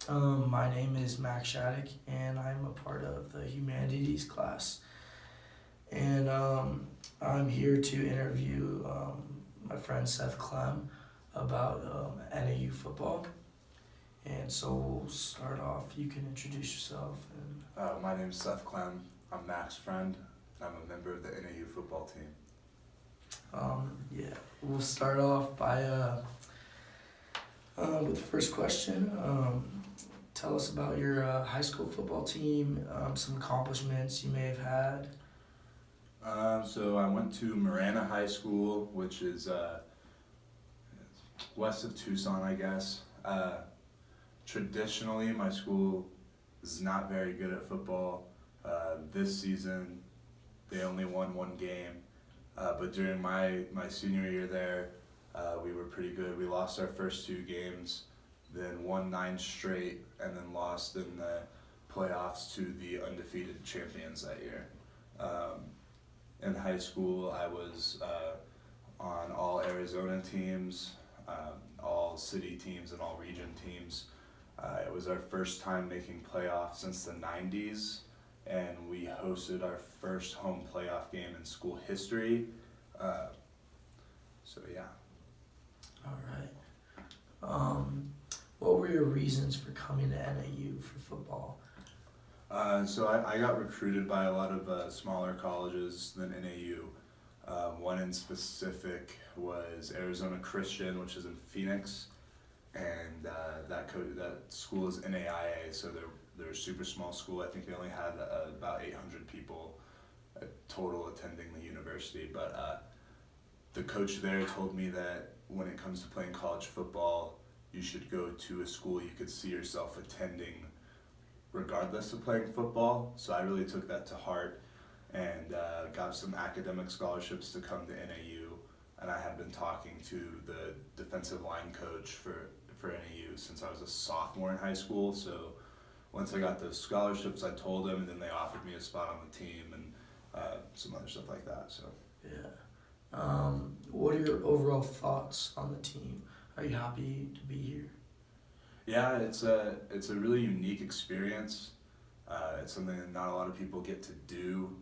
My name is Max Shattuck, and I'm a part of the humanities class. And I'm here to interview my friend Seth Clem about NAU football. And so we'll start off. You can introduce yourself. My name's Seth Clem. I'm Mac's friend. I'm a member of the NAU football team. Yeah, we'll start off by with the first question. Tell us about your high school football team, some accomplishments you may have had. So I went to Marana High School, which is west of Tucson, I guess. Traditionally, my school is not very good at football. This season, they only won one game. But during my senior year there, we were pretty good. We lost our first two games, then won 9 straight, and then lost in the playoffs to the undefeated champions that year. In high school, I was on all Arizona teams, all city teams, and all region teams. It was our first time making playoffs since the 90s, and we hosted our first home playoff game in school history. So yeah. All right. What were your reasons for coming to NAU for football? So I got recruited by a lot of smaller colleges than NAU. One in specific was Arizona Christian, which is in Phoenix, and that school is NAIA, so they're a super small school. I think they only had about 800 people total attending the university, but the coach there told me that when it comes to playing college football, you should go to a school you could see yourself attending regardless of playing football. So I really took that to heart and got some academic scholarships to come to NAU. And I had been talking to the defensive line coach for NAU since I was a sophomore in high school. So once I got those scholarships, I told them, and then they offered me a spot on the team and some other stuff like that. So Yeah. What are your overall thoughts on the team? Are you happy to be here? yeah, it's a really unique experience. It's something that not a lot of people get to do.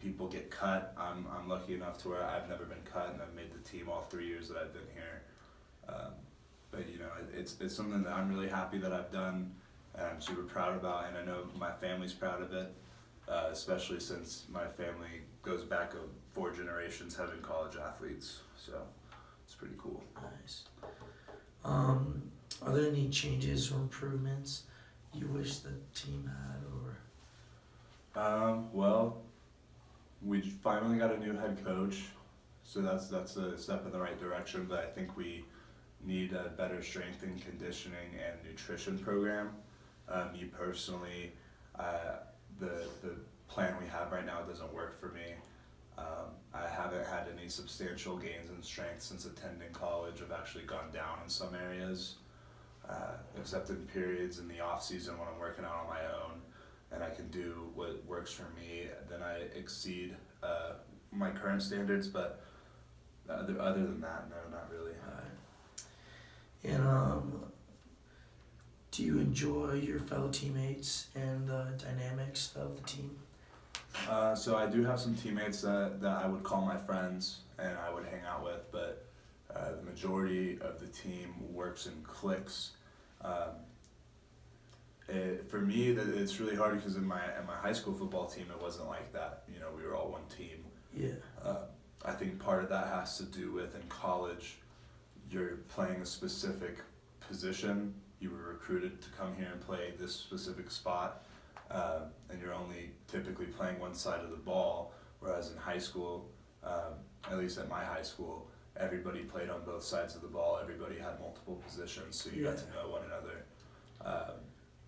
People get cut. I'm lucky enough to where I've never been cut, and I've made the team all 3 years that I've been here. But it's something that I'm really happy that I've done, and I'm super proud about, and I know my family's proud of it, especially since my family goes back 4 generations having college athletes. So it's pretty cool. Nice. Are there any changes or improvements you wish the team had, or? Well, we finally got a new head coach, so that's a step in the right direction. But I think we need a better strength and conditioning and nutrition program. Me personally, the plan we have right now doesn't work for me. I haven't had any substantial gains in strength since attending college. I've actually gone down in some areas, except in periods in the off season when I'm working out on my own and I can do what works for me. Then I exceed my current standards, but other than that, no, not really. And do you enjoy your fellow teammates and the dynamics of the team? So I do have some teammates that I would call my friends and I would hang out with, but the majority of the team works in cliques. For me, it's really hard because in my high school football team, it wasn't like that. We were all one team. Yeah. I think part of that has to do with in college, you're playing a specific position. You were recruited to come here and play this specific spot. And you're only typically playing one side of the ball, whereas in high school, at least at my high school, everybody played on both sides of the ball. Everybody had multiple positions, so you got to know one another.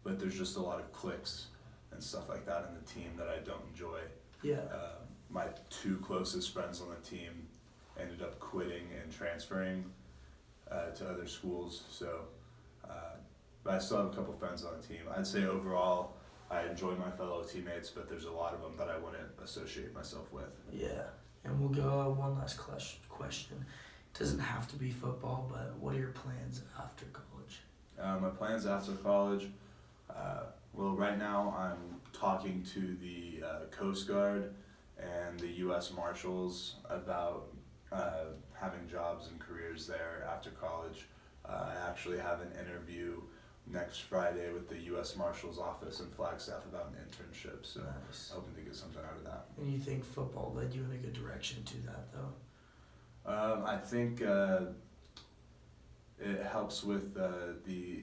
But there's just a lot of cliques and stuff like that in the team that I don't enjoy. Yeah. My 2 closest friends on the team ended up quitting and transferring to other schools. So, but I still have a couple friends on the team. I'd say overall, I enjoy my fellow teammates, but there's a lot of them that I wouldn't associate myself with. Yeah. And we'll go one last question. It doesn't have to be football, but what are your plans after college? my plans after college, well, right now I'm talking to the Coast Guard and the U.S. Marshals about having jobs and careers there after college. I actually have an interview next Friday with the U.S. Marshals office in Flagstaff about an internship, so Nice. hoping to get something out of that. And you think football led you in a good direction to that, though? I think it helps with the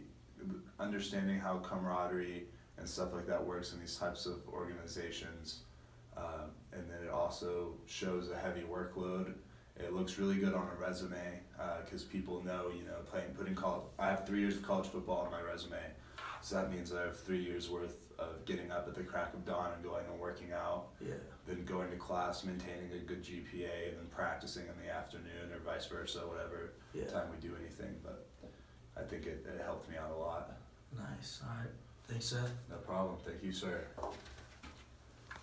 understanding how camaraderie and stuff like that works in these types of organizations, and then it also shows a heavy workload. It looks really good on a resume because people know, I have 3 years of college football on my resume, so that means I have 3 years worth of getting up at the crack of dawn and going and working out, Yeah. then going to class, maintaining a good GPA, and then practicing in the afternoon or vice versa, whatever Yeah. time we do anything. But I think it helped me out a lot. Nice. All right. Thanks, Seth. No problem. Thank you, sir.